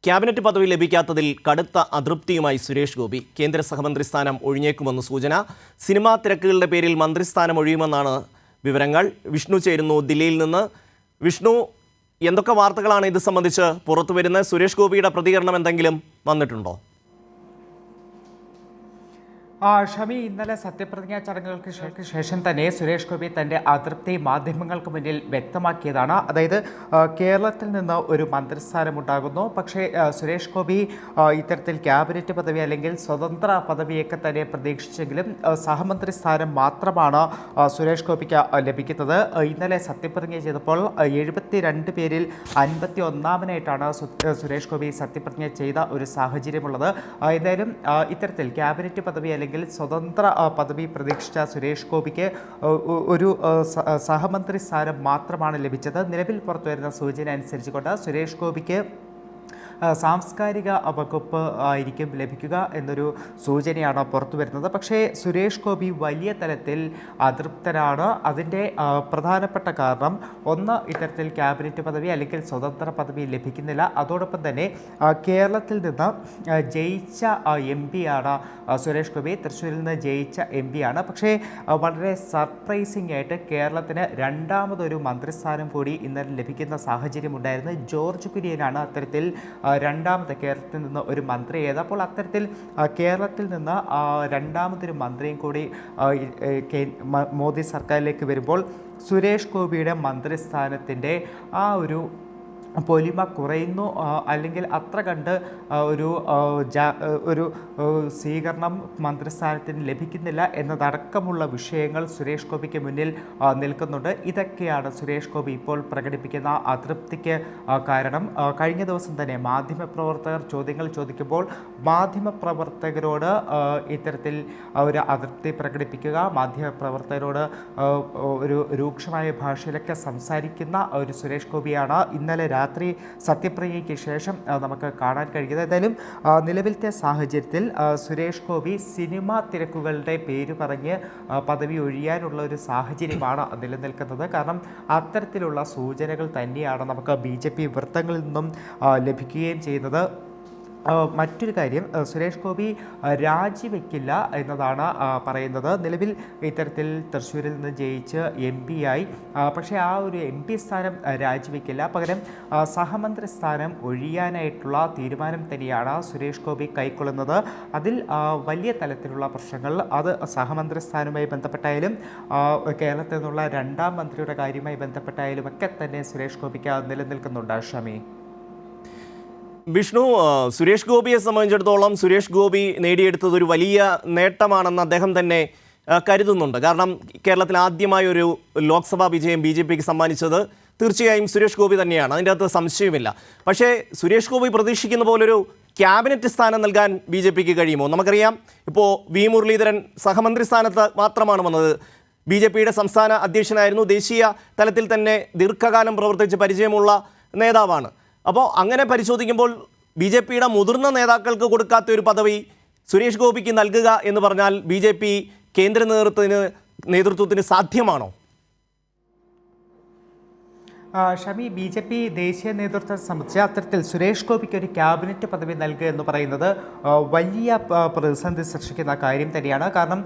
Cabinet പദവി ലഭിക്കാത്തതിൽ കടുത്ത അതൃപ്തിയുമായി സുരേഷ് ഗോപി. കേന്ദ്ര സഹമന്ത്രി സ്ഥാനം ഒഴിഞ്ഞേക്കുമെന്ന് സൂചന. സിനിമാ തിരക്കുകളുടെ പേരിൽ മന്ത്രിസ്ഥാനം ഒഴിയുമെന്നാണ് വിവരങ്ങൾ. വിഷ്ണു ചേരുന്നു ദില്ലിയിൽ നിന്ന്. വിഷ്ണു, എന്തൊക്കെ വാർത്തകളാണ് ഇത് സംബന്ധിച്ച് പുറത്തു വരുന്നത്? സുരേഷ് ഗോപിയുടെ പ്രതികരണം എന്തെങ്കിലും വന്നിട്ടുണ്ടോ? ഷമി, ഇന്നലെ സത്യപ്രതിജ്ഞാ ചടങ്ങുകൾക്ക് ശേഷം തന്നെ സുരേഷ് ഗോപി തൻ്റെ അതൃപ്തി മാധ്യമങ്ങൾക്ക് മുന്നിൽ വ്യക്തമാക്കിയതാണ്. അതായത് കേരളത്തിൽ നിന്ന് ഒരു മന്ത്രിസ്ഥാനം ഉണ്ടാകുന്നു, പക്ഷേ സുരേഷ് ഗോപി ഇത്തരത്തിൽ ക്യാബിനറ്റ് പദവി അല്ലെങ്കിൽ സ്വതന്ത്ര പദവിയൊക്കെ തന്നെ പ്രതീക്ഷിച്ചെങ്കിലും സഹമന്ത്രി സ്ഥാനം മാത്രമാണ് സുരേഷ് ഗോപിക്ക് ലഭിക്കുന്നത്. ഇന്നലെ സത്യപ്രതിജ്ഞ ചെയ്തപ്പോൾ 72 പേരിൽ 51ാമനായിട്ടാണ് സുരേഷ് ഗോപി സത്യപ്രതിജ്ഞ ചെയ്ത ഒരു സാഹചര്യമുള്ളത്. എന്തായാലും ഇത്തരത്തിൽ ക്യാബിനറ്റ് പദവി അല്ലെങ്കിൽ സ്വതന്ത്ര പദവി പ്രതീക്ഷിച്ച സുരേഷ് ഗോപിക്ക് ഒരു സഹമന്ത്രി സ്ഥാനം മാത്രമാണ് ലഭിച്ചത്. നിലവിൽ പുറത്തുവരുന്ന സൂചന അനുസരിച്ചുകൊണ്ട് സുരേഷ് ഗോപിക്ക് സാംസ്കാരിക വകുപ്പ് ആയിരിക്കും ലഭിക്കുക എന്നൊരു സൂചനയാണ് പുറത്തു വരുന്നത്. പക്ഷേ സുരേഷ് ഗോപി വലിയ തലത്തിൽ അതൃപ്തനാണ്. അതിൻ്റെ പ്രധാനപ്പെട്ട കാരണം ഒന്ന്, ഇത്തരത്തിൽ ക്യാബിനറ്റ് പദവി അല്ലെങ്കിൽ സ്വതന്ത്ര പദവി ലഭിക്കുന്നില്ല. അതോടൊപ്പം തന്നെ കേരളത്തിൽ നിന്ന് ജയിച്ച MP ആണ് സുരേഷ് ഗോപി. തൃശ്ശൂരിൽ നിന്ന് ജയിച്ച MP ആണ്. പക്ഷേ വളരെ സർപ്രൈസിംഗ് ആയിട്ട് കേരളത്തിന് രണ്ടാമതൊരു മന്ത്രിസ്ഥാനം കൂടി ഇന്നലെ ലഭിക്കുന്ന സാഹചര്യമുണ്ടായിരുന്നു. ജോർജ് കുര്യനാണ് അത്തരത്തിൽ രണ്ടാമത്തെ കേരളത്തിൽ നിന്ന് ഒരു മന്ത്രിയായത്. അപ്പോൾ അത്തരത്തിൽ കേരളത്തിൽ നിന്ന് രണ്ടാമതൊരു മന്ത്രിയും കൂടി മോദി സർക്കാരിലേക്ക് വരുമ്പോൾ സുരേഷ് ഗോപിയുടെ മന്ത്രിസ്ഥാനത്തിൻ്റെ ആ ഒരു പൊലിമ കുറയുന്നു, അല്ലെങ്കിൽ അത്ര കണ്ട് ഒരു സ്വീകരണം മന്ത്രിസ്ഥാനത്തിന് ലഭിക്കുന്നില്ല എന്നതടക്കമുള്ള വിഷയങ്ങൾ സുരേഷ് ഗോപിക്ക് മുന്നിൽ നിൽക്കുന്നുണ്ട്. ഇതൊക്കെയാണ് സുരേഷ് ഗോപി ഇപ്പോൾ പ്രകടിപ്പിക്കുന്ന അതൃപ്തിക്ക് കാരണം. കഴിഞ്ഞ ദിവസം തന്നെ മാധ്യമപ്രവർത്തകർ ചോദ്യങ്ങൾ ചോദിക്കുമ്പോൾ മാധ്യമപ്രവർത്തകരോട് ഇത്തരത്തിൽ ഒരു അതൃപ്തി പ്രകടിപ്പിക്കുക, മാധ്യമപ്രവർത്തകരോട് ഒരു രൂക്ഷമായ ഭാഷയിലൊക്കെ സംസാരിക്കുന്ന ഒരു സുരേഷ് ഗോപിയാണ് ഇന്നലെ രാത്രി സത്യപ്രതിജ്ഞയ്ക്ക് ശേഷം നമുക്ക് കാണാൻ കഴിയുന്നത്. എന്തായാലും നിലവിലത്തെ സാഹചര്യത്തിൽ സുരേഷ് ഗോപി സിനിമാ തിരക്കുകളുടെ പേര് പറഞ്ഞ് പദവി ഒഴിയാനുള്ള ഒരു സാഹചര്യമാണ് നിലനിൽക്കുന്നത്. കാരണം അത്തരത്തിലുള്ള സൂചനകൾ തന്നെയാണ് നമുക്ക് BJP വൃത്തങ്ങളിൽ നിന്നും ലഭിക്കുകയും ചെയ്യുന്നത്. മറ്റൊരു കാര്യം, സുരേഷ് ഗോപി രാജിവെക്കില്ല എന്നതാണ് പറയുന്നത്. നിലവിൽ ഇത്തരത്തിൽ തൃശ്ശൂരിൽ നിന്ന് ജയിച്ച് MP ആയി. പക്ഷേ ആ ഒരു MP സ്ഥാനം രാജിവെക്കില്ല. പകരം സഹമന്ത്രി സ്ഥാനം ഒഴിയാനായിട്ടുള്ള തീരുമാനം തന്നെയാണ് സുരേഷ് ഗോപി കൈക്കൊള്ളുന്നത്. അതിൽ വലിയ തലത്തിലുള്ള പ്രശ്നങ്ങൾ അത് സഹമന്ത്രി സ്ഥാനവുമായി ബന്ധപ്പെട്ടായാലും കേരളത്തിൽ നിന്നുള്ള രണ്ടാം മന്ത്രിയുടെ കാര്യവുമായി ബന്ധപ്പെട്ടായാലും ഒക്കെ തന്നെ സുരേഷ് ഗോപിക്ക് നിലനിൽക്കുന്നുണ്ട്. ഷമി, വിഷ്ണു, സുരേഷ് ഗോപിയെ സംബന്ധിച്ചിടത്തോളം സുരേഷ് ഗോപി നേടിയെടുത്തത് ഒരു വലിയ നേട്ടമാണെന്ന് അദ്ദേഹം തന്നെ കരുതുന്നുണ്ട്. കാരണം കേരളത്തിൽ ആദ്യമായ ഒരു ലോക്സഭാ വിജയം BJPക്ക് സമ്മാനിച്ചത് തീർച്ചയായും സുരേഷ് ഗോപി തന്നെയാണ്, അതിൻ്റെ അകത്ത് സംശയമില്ല. പക്ഷേ സുരേഷ് ഗോപി പ്രതീക്ഷിക്കുന്ന പോലൊരു ക്യാബിനറ്റ് സ്ഥാനം നൽകാൻ BJPക്ക് കഴിയുമോ? നമുക്കറിയാം, ഇപ്പോൾ V മുരളീധരൻ സഹമന്ത്രി സ്ഥാനത്ത് മാത്രമാണ് വന്നത്. BJPയുടെ സംസ്ഥാന അധ്യക്ഷനായിരുന്നു, ദേശീയ തലത്തിൽ തന്നെ ദീർഘകാലം പ്രവർത്തിച്ച് പരിചയമുള്ള നേതാവാണ്. അപ്പോൾ അങ്ങനെ പരിശോധിക്കുമ്പോൾ BJPയുടെ മുതിർന്ന നേതാക്കൾക്ക് കൊടുക്കാത്ത ഒരു പദവി സുരേഷ് ഗോപിക്ക് നൽകുക എന്ന് പറഞ്ഞാൽ BJP കേന്ദ്ര നേതൃത്വത്തിന് സാധ്യമാണോ? ഷമി, BJP ദേശീയ നേതൃത്വത്തെ സംബന്ധിച്ച് അത്തരത്തിൽ സുരേഷ് ഗോപിക്ക് ഒരു ക്യാബിനറ്റ് പദവി നൽകുക എന്ന് പറയുന്നത് വലിയ പ്രതിസന്ധി സൃഷ്ടിക്കുന്ന കാര്യം തന്നെയാണ്. കാരണം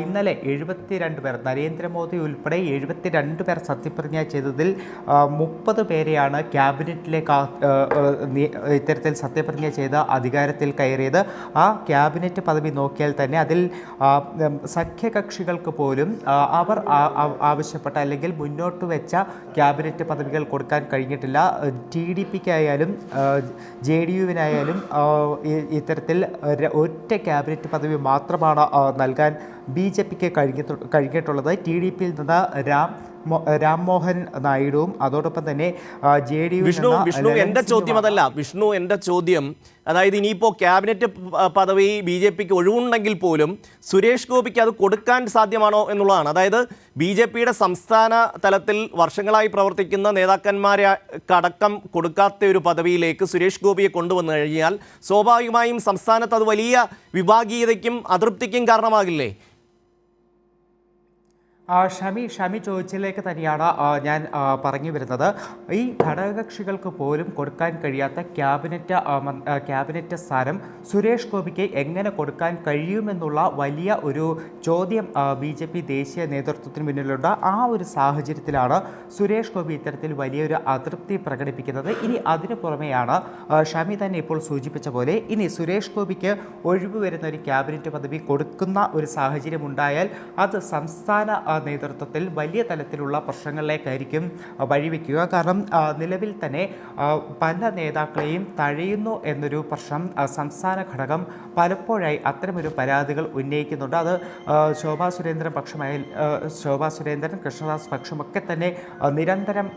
ഇന്നലെ 72 പേർ, നരേന്ദ്രമോദി ഉൾപ്പെടെ 72 പേർ സത്യപ്രതിജ്ഞ ചെയ്തതിൽ 30 പേരെയാണ് ക്യാബിനറ്റിലേക്ക് ഇത്തരത്തിൽ സത്യപ്രതിജ്ഞ ചെയ്ത് അധികാരത്തിൽ കയറിയത്. ആ ക്യാബിനറ്റ് പദവി നോക്കിയാൽ തന്നെ അതിൽ സഖ്യകക്ഷികൾക്ക് പോലും അവർ ആവശ്യപ്പെട്ട അല്ലെങ്കിൽ മുന്നോട്ട് വെച്ച ക്യാബിനറ്റ് പദവി കൊടുക്കാൻ കഴിഞ്ഞിട്ടില്ല. TDPക്കായാലും JDUവിനായാലും ഇത്തരത്തിൽ ഒറ്റ ക്യാബിനറ്റ് പദവി മാത്രമാണ് നൽകാൻ BJPക്ക് കഴിഞ്ഞിട്ടുള്ളത്. TDPയിൽ നിന്ന് രാംമോഹൻ നായിഡുവും അതോടൊപ്പം തന്നെ വിഷ്ണു എൻ്റെ ചോദ്യം അതല്ല. വിഷ്ണു, എൻ്റെ ചോദ്യം അതായത് ഇനിയിപ്പോൾ ക്യാബിനറ്റ് പദവി BJPക്ക് ഒഴിവുണ്ടെങ്കിൽ പോലും സുരേഷ് ഗോപിക്ക് അത് കൊടുക്കാൻ സാധ്യമാണോ എന്നുള്ളതാണ്. അതായത് BJPയുടെ സംസ്ഥാന തലത്തിൽ വർഷങ്ങളായി പ്രവർത്തിക്കുന്ന നേതാക്കന്മാരെ അടക്കം കൊടുക്കാത്ത ഒരു പദവിയിലേക്ക് സുരേഷ് ഗോപിയെ കൊണ്ടുവന്നു കഴിഞ്ഞാൽ സ്വാഭാവികമായും സംസ്ഥാനത്ത് അത് വലിയ വിഭാഗീയതയ്ക്കും അതൃപ്തിക്കും കാരണമാകില്ലേ? ഷമി ചോദിച്ചതിലേക്ക് തന്നെയാണ് ഞാൻ പറഞ്ഞു വരുന്നത്. ഈ ഘടകകക്ഷികൾക്ക് പോലും കൊടുക്കാൻ കഴിയാത്ത ക്യാബിനറ്റ് സ്ഥാനം സുരേഷ് ഗോപിക്ക് എങ്ങനെ കൊടുക്കാൻ കഴിയുമെന്നുള്ള വലിയ ഒരു ചോദ്യം BJP ദേശീയ നേതൃത്വത്തിന് മുന്നിലുണ്ട്. ആ ഒരു സാഹചര്യത്തിലാണ് സുരേഷ് ഗോപി ഇത്തരത്തിൽ വലിയൊരു അതൃപ്തി പ്രകടിപ്പിക്കുന്നത്. ഇനി അതിനു പുറമെയാണ് ഷമി തന്നെ ഇപ്പോൾ സൂചിപ്പിച്ച പോലെ ഇനി സുരേഷ് ഗോപിക്ക് ഒഴിവ് വരുന്ന ഒരു ക്യാബിനറ്റ് പദവി കൊടുക്കുന്ന ഒരു സാഹചര്യം ഉണ്ടായാൽ അത് സംസ്ഥാന നേതൃത്വത്തിൽ വലിയ തലത്തിലുള്ള പ്രശ്നങ്ങളിലേക്കായിരിക്കും വഴിവെക്കുക. കാരണം നിലവിൽ തന്നെ പല നേതാക്കളെയും തഴയുന്നു എന്നൊരു പ്രശ്നം സംസ്ഥാന ഘടകം പലപ്പോഴായി അത്തരമൊരു പരാതികൾ ഉന്നയിക്കുന്നുണ്ട്. അത് ശോഭാ സുരേന്ദ്രൻ കൃഷ്ണദാസ് പക്ഷമൊക്കെ തന്നെ നിരന്തരം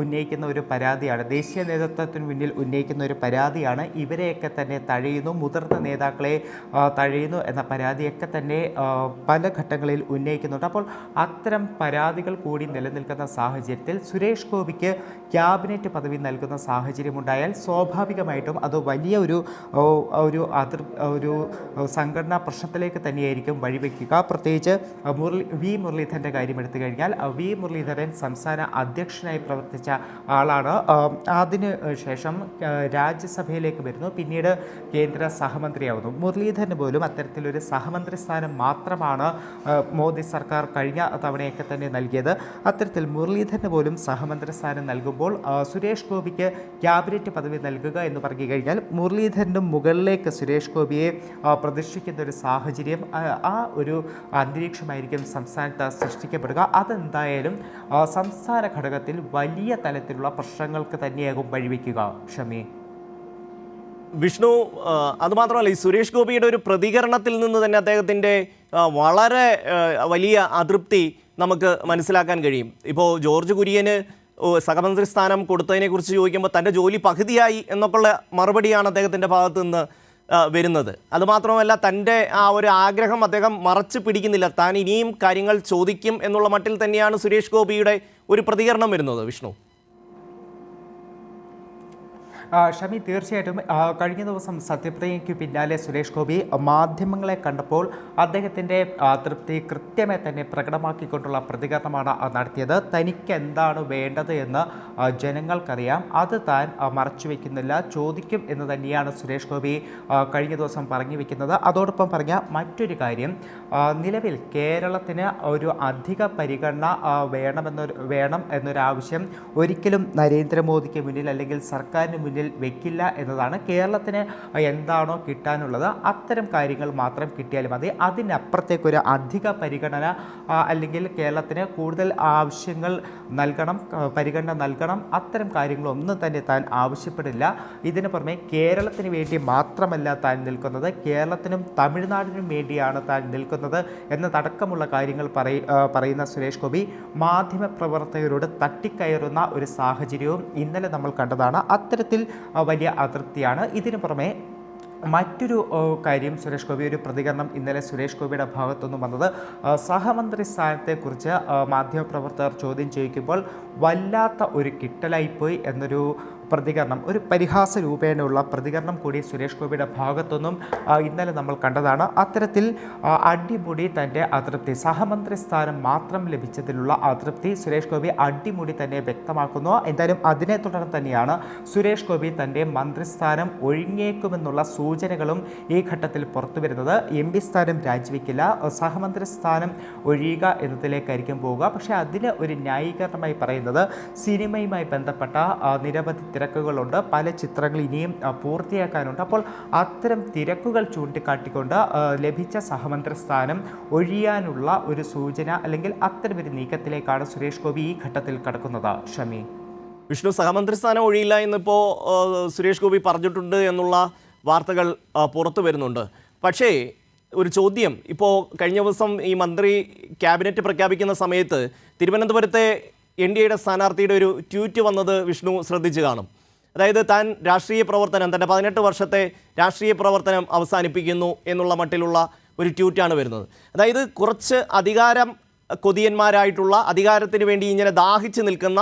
ഉന്നയിക്കുന്ന ഒരു പരാതിയാണ്. ദേശീയ നേതൃത്വത്തിന് മുന്നിൽ ഉന്നയിക്കുന്ന ഒരു പരാതിയാണ്. ഇവരെയൊക്കെ തന്നെ തഴയുന്നു, മുതിർന്ന നേതാക്കളെ തഴയുന്നു എന്ന പരാതിയൊക്കെ തന്നെ പല ഘട്ടങ്ങളിൽ ഉന്നയിക്കുന്നുണ്ട്. അപ്പോൾ അത്തരം പരാതികൾ കൂടി നിലനിൽക്കുന്ന സാഹചര്യത്തിൽ സുരേഷ് ഗോപിക്ക് ക്യാബിനറ്റ് പദവി നൽകുന്ന സാഹചര്യമുണ്ടായാൽ സ്വാഭാവികമായിട്ടും അത് വലിയ ഒരു സംഘടനാ പ്രശ്നത്തിലേക്ക് തന്നെയായിരിക്കും വഴിവെക്കുക. പ്രത്യേകിച്ച് മുരളീധരൻ്റെ കാര്യം എടുത്തു കഴിഞ്ഞാൽ മുരളീധരൻ സംസ്ഥാന അധ്യക്ഷനായി പ്രവർത്തിച്ച ആളാണ്. അതിന് ശേഷം രാജ്യസഭയിലേക്ക് വരുന്നു, പിന്നീട് കേന്ദ്ര സഹമന്ത്രിയാവുന്നു. മുരളീധരന് പോലും അത്തരത്തിലൊരു സഹമന്ത്രി സ്ഥാനം മാത്രമാണ് മോദി സർക്കാർ കഴിഞ്ഞ തവണയൊക്കെ തന്നെ നൽകിയത്. അത്തരത്തിൽ മുരളീധരന് പോലും സഹമന്ത്രി സ്ഥാനം നൽകുമ്പോൾ സുരേഷ് ഗോപിക്ക് ക്യാബിനറ്റ് പദവി നൽകുക എന്ന് പറഞ്ഞു കഴിഞ്ഞാൽ മുരളീധരനും മുകളിലേക്ക് സുരേഷ് ഗോപിയെ പ്രതിഷ്ഠിക്കുന്ന ഒരു സാഹചര്യം, ആ ഒരു അന്തരീക്ഷമായിരിക്കും സംസ്ഥാനത്ത് സൃഷ്ടിക്കപ്പെടുക. അതെന്തായാലും സംസ്ഥാന ഘടകത്തിൽ വലിയ തലത്തിലുള്ള പ്രശ്നങ്ങൾക്ക് തന്നെയാകും വഴിവെക്കുക. ഷമി, വിഷ്ണു, അതുമാത്രമല്ല ഈ സുരേഷ് ഗോപിയുടെ ഒരു പ്രതികരണത്തിൽ നിന്ന് തന്നെ അദ്ദേഹത്തിൻ്റെ വളരെ വലിയ അതൃപ്തി നമുക്ക് മനസ്സിലാക്കാൻ കഴിയും. ഇപ്പോൾ ജോർജ് കുര്യന് സഹമന്ത്രി സ്ഥാനം കൊടുത്തതിനെക്കുറിച്ച് ചോദിക്കുമ്പോൾ തൻ്റെ ജോലി പകുതിയായി എന്നൊക്കെയുള്ള മറുപടിയാണ് അദ്ദേഹത്തിൻ്റെ ഭാഗത്തു നിന്ന് വരുന്നത്. അതുമാത്രമല്ല തൻ്റെ ആ ഒരു ആഗ്രഹം അദ്ദേഹം മറച്ചു പിടിക്കുന്നില്ല, താൻ ഇനിയും കാര്യങ്ങൾ ചോദിക്കും എന്നുള്ള മട്ടിൽ തന്നെയാണ് സുരേഷ് ഗോപിയുടെ ഒരു പ്രതികരണം വരുന്നത്. വിഷ്ണു, ഷമി, തീർച്ചയായിട്ടും കഴിഞ്ഞ ദിവസം സത്യപ്രതിജ്ഞയ്ക്ക് പിന്നാലെ സുരേഷ് ഗോപി മാധ്യമങ്ങളെ കണ്ടപ്പോൾ അദ്ദേഹത്തിൻ്റെ തൃപ്തി കൃത്യമായി തന്നെ പ്രകടമാക്കിക്കൊണ്ടുള്ള പ്രതികരണമാണ് നടത്തിയത്. തനിക്ക് എന്താണ് വേണ്ടത് എന്ന് ജനങ്ങൾക്കറിയാം, അത് താൻ മറച്ചു വയ്ക്കുന്നില്ല, ചോദിക്കും എന്ന് തന്നെയാണ് സുരേഷ് ഗോപി കഴിഞ്ഞ ദിവസം പറഞ്ഞു വയ്ക്കുന്നത്. അതോടൊപ്പം പറഞ്ഞ മറ്റൊരു കാര്യം, നിലവിൽ കേരളത്തിന് ഒരു അധിക പരിഗണന വേണം എന്നൊരാവശ്യം ഒരിക്കലും നരേന്ദ്രമോദിക്ക് മുന്നിൽ അല്ലെങ്കിൽ സർക്കാരിന് മുന്നിൽ വെക്കില്ല എന്നതാണ്. കേരളത്തിന് എന്താണോ കിട്ടാനുള്ളത് അത്തരം കാര്യങ്ങൾ മാത്രം കിട്ടിയാൽ മതി. അതിനപ്പുറത്തേക്കൊരു അധിക പരിഗണന അല്ലെങ്കിൽ കേരളത്തിന് കൂടുതൽ ആവശ്യങ്ങൾ നൽകണം, പരിഗണന നൽകണം, അത്തരം കാര്യങ്ങളൊന്നും തന്നെ താൻ ആവശ്യപ്പെടില്ല. ഇതിനു പുറമെ കേരളത്തിന് വേണ്ടി മാത്രമല്ല താൻ നിൽക്കുന്നത്, കേരളത്തിനും തമിഴ്നാടിനും വേണ്ടിയാണ് താൻ നിൽക്കുന്നത് എന്നതടക്കമുള്ള കാര്യങ്ങൾ പറയുന്ന സുരേഷ് ഗോപി മാധ്യമപ്രവർത്തകരോട് തട്ടിക്കയറുന്ന ഒരു സാഹചര്യവും ഇന്നലെ നമ്മൾ കണ്ടതാണ്. അത്തരത്തിൽ വലിയ അതൃപ്തിയാണ്. ഇതിനു പുറമെ മറ്റൊരു കാര്യം, സുരേഷ് ഗോപി ഒരു പ്രതികരണം ഇന്നലെ സുരേഷ് ഗോപിയുടെ ഭാഗത്തുനിന്നും വന്നത്, സഹമന്ത്രി സ്ഥാനത്തെക്കുറിച്ച് മാധ്യമപ്രവർത്തകർ ചോദ്യം ചോദിക്കുമ്പോൾ വല്ലാത്ത ഒരു കിട്ടലായിപ്പോയി എന്നൊരു പ്രതികരണം, ഒരു പരിഹാസ രൂപേണയുള്ള പ്രതികരണം കൂടി സുരേഷ് ഗോപിയുടെ ഭാഗത്തുനിന്നും ഇന്നലെ നമ്മൾ കണ്ടതാണ്. അത്തരത്തിൽ അടിമുടി തൻ്റെ അതൃപ്തി, സഹമന്ത്രി സ്ഥാനം മാത്രം ലഭിച്ചതിലുള്ള അതൃപ്തി സുരേഷ് ഗോപി അടിമുടി തന്നെ വ്യക്തമാക്കുന്നു. എന്തായാലും അതിനെ തുടർന്ന് തന്നെയാണ് സുരേഷ് ഗോപി തൻ്റെ മന്ത്രിസ്ഥാനം ഒഴിഞ്ഞേക്കുമെന്നുള്ള സൂചനകളും ഈ ഘട്ടത്തിൽ പുറത്തു വരുന്നത്. MP സ്ഥാനം രാജിവെക്കില്ല, സഹമന്ത്രി സ്ഥാനം ഒഴിയുക എന്നതിലേക്കായിരിക്കും പോവുക. പക്ഷേ അതിന് ഒരു ന്യായീകരണമായി പറയുന്നത് സിനിമയുമായി ബന്ധപ്പെട്ട നിരവധി തിരക്കുകളുണ്ട്, പല ചിത്രങ്ങൾ ഇനിയും പൂർത്തിയാക്കാനുണ്ട്. അപ്പോൾ അത്തരം തിരക്കുകൾ ചൂണ്ടിക്കാട്ടിക്കൊണ്ട് ലഭിച്ച സഹമന്ത്രി സ്ഥാനം ഒഴിയാനുള്ള ഒരു സൂചന അല്ലെങ്കിൽ അത്തരമൊരു നീക്കത്തിലേക്കാണ് സുരേഷ് ഗോപി ഈ ഘട്ടത്തിൽ കടക്കുന്നത്. ഷമി, വിഷ്ണു, സഹമന്ത്രി സ്ഥാനം ഒഴിയില്ല എന്നിപ്പോൾ സുരേഷ് ഗോപി പറഞ്ഞിട്ടുണ്ട് എന്നുള്ള വാർത്തകൾ പുറത്തു വരുന്നുണ്ട്. പക്ഷേ ഒരു ചോദ്യം, ഇപ്പോൾ കഴിഞ്ഞ ദിവസം ഈ മന്ത്രി ക്യാബിനറ്റ് പ്രഖ്യാപിക്കുന്ന സമയത്ത് തിരുവനന്തപുരത്തെ NDAയുടെ സ്ഥാനാർത്ഥിയുടെ ഒരു ട്വീറ്റ് വന്നത് വിഷ്ണു ശ്രദ്ധിച്ചു കാണും. അതായത് താൻ രാഷ്ട്രീയ പ്രവർത്തനം, തൻ്റെ 18 വർഷത്തെ രാഷ്ട്രീയ പ്രവർത്തനം അവസാനിപ്പിക്കുന്നു എന്നുള്ള മട്ടിലുള്ള ഒരു ട്വീറ്റാണ് വരുന്നത്. അതായത് കുറച്ച് അധികാരം കൊതിയന്മാരായിട്ടുള്ള, അധികാരത്തിന് വേണ്ടി ഇങ്ങനെ ദാഹിച്ച് നിൽക്കുന്ന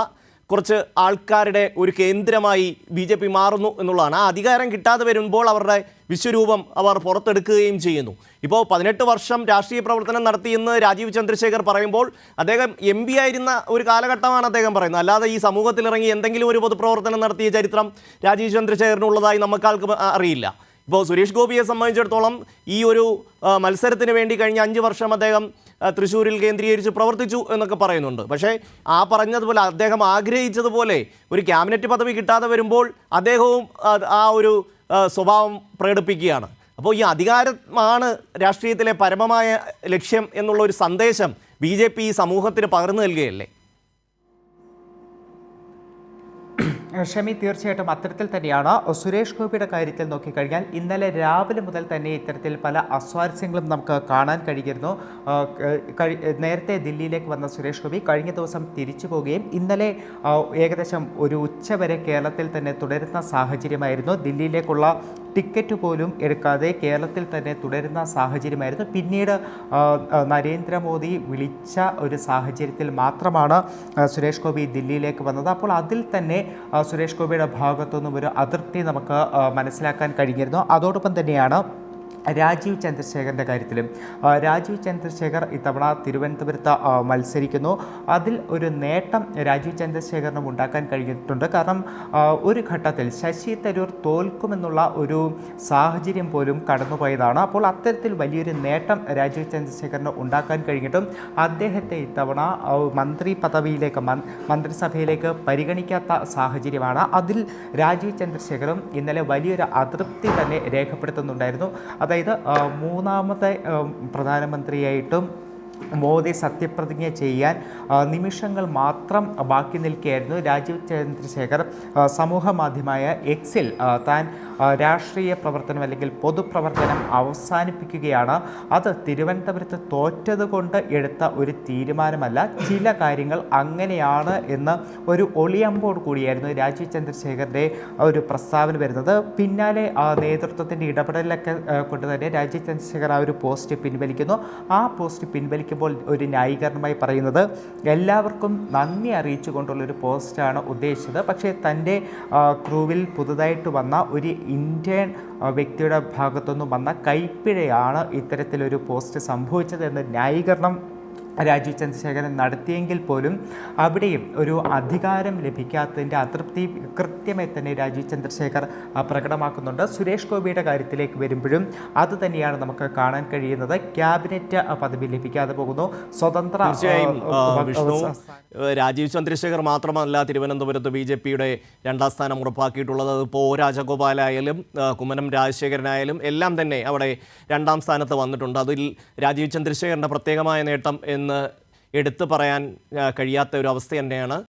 കുറച്ച് ആൾക്കാരുടെ ഒരു കേന്ദ്രമായി BJP മാറുന്നു എന്നുള്ളതാണ്. ആ അധികാരം കിട്ടാതെ വരുമ്പോൾ അവരുടെ വിശ്വരൂപം അവർ പുറത്തെടുക്കുകയും ചെയ്യുന്നു. ഇപ്പോൾ 18 വർഷം രാഷ്ട്രീയ പ്രവർത്തനം നടത്തിയെന്ന് രാജീവ് ചന്ദ്രശേഖർ പറയുമ്പോൾ അദ്ദേഹം MP ആയിരുന്ന ഒരു കാലഘട്ടമാണ് അദ്ദേഹം പറയുന്നത്. അല്ലാതെ ഈ സമൂഹത്തിലിറങ്ങി എന്തെങ്കിലും ഒരു പൊതുപ്രവർത്തനം നടത്തിയ ചരിത്രം രാജീവ് ചന്ദ്രശേഖറിനുള്ളതായി നമുക്കാൾക്ക് അറിയില്ല. ഇപ്പോൾ സുരേഷ് ഗോപിയെ സംബന്ധിച്ചിടത്തോളം ഈ ഒരു മത്സരത്തിന് വേണ്ടി കഴിഞ്ഞ 5 വർഷം അദ്ദേഹം തൃശ്ശൂരിൽ കേന്ദ്രീകരിച്ച് പ്രവർത്തിച്ചു എന്നൊക്കെ പറയുന്നുണ്ട്. പക്ഷേ ആ പറഞ്ഞതുപോലെ അദ്ദേഹം ആഗ്രഹിച്ചതുപോലെ ഒരു ക്യാബിനറ്റ് പദവി കിട്ടാതെ വരുമ്പോൾ അദ്ദേഹവും ആ ഒരു സ്വഭാവം പ്രകടിപ്പിക്കുകയാണ്. അപ്പോൾ ഈ അധികാരമാണ് രാഷ്ട്രീയത്തിലെ പരമമായ ലക്ഷ്യം എന്നുള്ള ഒരു സന്ദേശം BJP ഈ സമൂഹത്തിന് പകർന്നു നൽകുകയല്ലേ? ഷമി, തീർച്ചയായിട്ടും അത്തരത്തിൽ തന്നെയാണ്. സുരേഷ് ഗോപിയുടെ കാര്യത്തിൽ നോക്കിക്കഴിഞ്ഞാൽ ഇന്നലെ രാവിലെ മുതൽ തന്നെ ഇത്തരത്തിൽ പല അസ്വാരസ്യങ്ങളും നമുക്ക് കാണാൻ കഴിഞ്ഞിരുന്നു. നേരത്തെ ദില്ലിയിലേക്ക് വന്ന സുരേഷ് ഗോപി കഴിഞ്ഞ ദിവസം തിരിച്ചു പോവുകയും ഇന്നലെ ഏകദേശം ഒരു ഉച്ചവരെ കേരളത്തിൽ തന്നെ തുടരുന്ന സാഹചര്യമായിരുന്നു. ദില്ലിയിലേക്കുള്ള ടിക്കറ്റ് പോലും എടുക്കാതെ കേരളത്തിൽ തന്നെ തുടരുന്ന സാഹചര്യമായിരുന്നു. പിന്നീട് നരേന്ദ്രമോദി വിളിച്ച ഒരു സാഹചര്യത്തിൽ മാത്രമാണ് സുരേഷ് ഗോപി ദില്ലിയിലേക്ക് വന്നത്. അപ്പോൾ അതിൽ തന്നെ സുരേഷ് ഗോപിയുടെ ഭാഗത്തുനിന്നും ഒരു അതൃപ്തി നമുക്ക് മനസ്സിലാക്കാൻ കഴിഞ്ഞിരുന്നു. അതോടൊപ്പം തന്നെയാണ് രാജീവ് ചന്ദ്രശേഖറിൻ്റെ കാര്യത്തിലും. രാജീവ് ചന്ദ്രശേഖർ ഇത്തവണ തിരുവനന്തപുരത്ത് മത്സരിക്കുന്നു. അതിൽ ഒരു നേട്ടം രാജീവ് ചന്ദ്രശേഖറിനും ഉണ്ടാക്കാൻ കഴിഞ്ഞിട്ടുണ്ട്. കാരണം ഒരു ഘട്ടത്തിൽ ശശി തരൂർ തോൽക്കുമെന്നുള്ള ഒരു സാഹചര്യം പോലും കടന്നുപോയതാണ്. അപ്പോൾ അത്തരത്തിൽ വലിയൊരു നേട്ടം രാജീവ് ചന്ദ്രശേഖറിന് ഉണ്ടാക്കാൻ കഴിഞ്ഞിട്ടും അദ്ദേഹത്തെ ഇത്തവണ മന്ത്രി പദവിയിലേക്ക് മന്ത്രിസഭയിലേക്ക് പരിഗണിക്കാത്ത സാഹചര്യമാണ്. അതിൽ രാജീവ് ചന്ദ്രശേഖറും ഇന്നലെ വലിയൊരു അതൃപ്തി തന്നെ രേഖപ്പെടുത്തുന്നുണ്ടായിരുന്നു. അതായത് മൂന്നാമത്തെ പ്രധാനമന്ത്രിയായിട്ടും മോദി സത്യപ്രതിജ്ഞ ചെയ്യാൻ നിമിഷങ്ങൾ മാത്രം ബാക്കി നിൽക്കുകയായിരുന്നു. രാജീവ് ചന്ദ്രശേഖർ സമൂഹ മാധ്യമമായ എക്സിൽ താൻ രാഷ്ട്രീയ പ്രവർത്തനം അല്ലെങ്കിൽ പൊതുപ്രവർത്തനം അവസാനിപ്പിക്കുകയാണ്. അത് തിരുവനന്തപുരത്ത് തോറ്റതുകൊണ്ട് എടുത്ത ഒരു തീരുമാനമല്ല, ചില കാര്യങ്ങൾ അങ്ങനെയാണ് എന്ന് ഒരു ഒളിയമ്പോട് കൂടിയായിരുന്നു രാജീവ് ചന്ദ്രശേഖറിൻ്റെ ഒരു പ്രസ്താവന വരുന്നത്. പിന്നാലെ നേതൃത്വത്തിൻ്റെ ഇടപെടലൊക്കെ കൊണ്ട് തന്നെ രാജീവ് ചന്ദ്രശേഖർ ആ ഒരു പോസ്റ്റ് പിൻവലിക്കുന്നു. ആ പോസ്റ്റ് പിൻവലിക്കുമ്പോൾ ഒരു ന്യായീകരണമായി പറയുന്നത് എല്ലാവർക്കും നന്ദി അറിയിച്ചുകൊണ്ടുള്ളൊരു പോസ്റ്റാണ് ഉദ്ദേശിച്ചത്. പക്ഷേ തൻ്റെ ക്രൂവിൽ പുതുതായിട്ട് വന്ന ഒരു ഇന്ത്യൻ വ്യക്തിയുടെ ഭാഗത്തുനിന്നും വന്ന കൈപ്പിഴയാണ് ഇത്തരത്തിലൊരു പോസ്റ്റ് സംഭവിച്ചത് എന്ന ന്യായീകരണം രാജീവ് ചന്ദ്രശേഖരൻ നടത്തിയെങ്കിൽ പോലും അവിടെയും ഒരു അധികാരം ലഭിക്കാത്തതിൻ്റെ അതൃപ്തി കൃത്യമായി തന്നെ രാജീവ് ചന്ദ്രശേഖർ പ്രകടമാക്കുന്നുണ്ട്. സുരേഷ് ഗോപിയുടെ കാര്യത്തിലേക്ക് വരുമ്പോഴും അത് തന്നെയാണ് നമുക്ക് കാണാൻ കഴിയുന്നത്. ക്യാബിനറ്റ് പദവി ലഭിക്കാതെ പോകുന്നു. സ്വതന്ത്ര രാജീവ് ചന്ദ്രശേഖർ മാത്രമല്ല തിരുവനന്തപുരത്ത് BJPയുടെ 2ാം സ്ഥാനം ഉറപ്പാക്കിയിട്ടുള്ളത്. ഇപ്പോൾ രാജഗോപാലായാലും കുമ്മനം രാജശേഖരനായാലും എല്ലാം തന്നെ അവിടെ 2ാം സ്ഥാനത്ത് വന്നിട്ടുണ്ട്. അതിൽ രാജീവ് ചന്ദ്രശേഖറിൻ്റെ പ്രത്യേകമായ നേട്ടം എന്ന് എടുത്തു പറയാൻ കഴിയാത്ത ഒരു അവസ്ഥ തന്നെയാണ്.